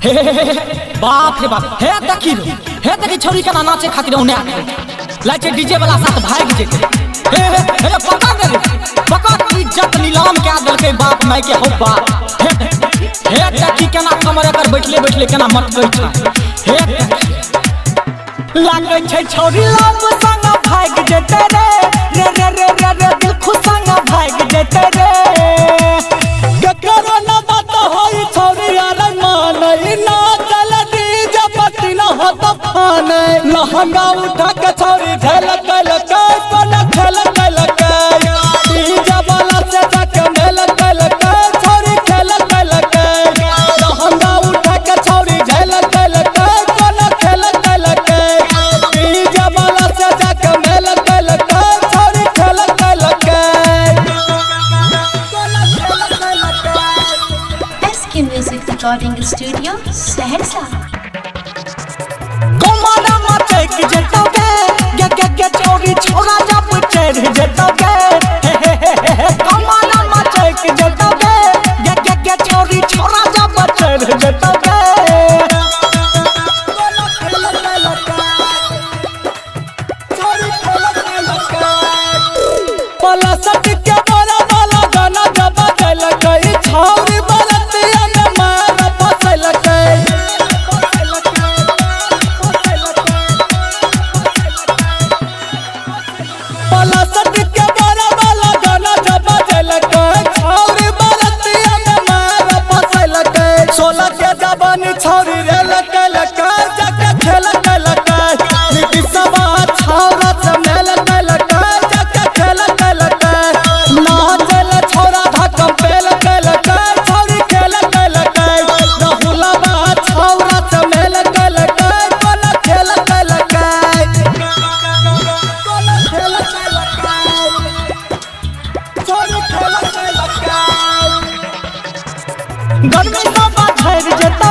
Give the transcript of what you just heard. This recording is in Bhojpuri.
बाप रे बाप हे देखी छोरी के नाचे खातिर उन्हें लाइट डीजे वाला साथ भाग जेते हे पकड़ इज्जत नीलाम के दिल के बाप माई के हो बाप हे देखी केना कमर कर बैठले केना मत गई छै हे लागे छै छोरी लाभ संग भाग जेते रे दिल खुश संग भाग जेते रे ककरो न बात होई छोरी यार मानई ना चल डीजे पति न हो तो फाने लहंगा उठा के छोरी झल कल के कोन खेल कल के डीजे वाला से जाके मेल कल के छोरी खेल कल के लहंगा उठा के छोरी झल कल के कोन खेल कल के डीजे वाला से जाके मेल कल के छोरी खेल कल के Music Recording Studio, Saharsa. कमरा मचे के जतोगे गे चोरी छोरा जब चढ़ जतोगे कमरा मचे के जतोगे गे चोरी छोरा जब चढ़ जतोगे पलसट के बोरा वाला गाना जब चल गई छौरी बरतिया में मार फसल गई पलसट के बोरा वाला गाना जब चल गई छौरी बरतिया में मार फसल गई 16 के जवानी छौरी रे लकल का जाके खेल कल का नीति सभा छौरा से मेल कल का जाके खेल कल का ना चल छोरा धक्कम पेल कल का छौरी खेल कल का राहुला बा छौरा से मेल कल का कोन खेल कल का कोन खेल कल का छौरी खेल कल का गर्मी सब झड़ जतो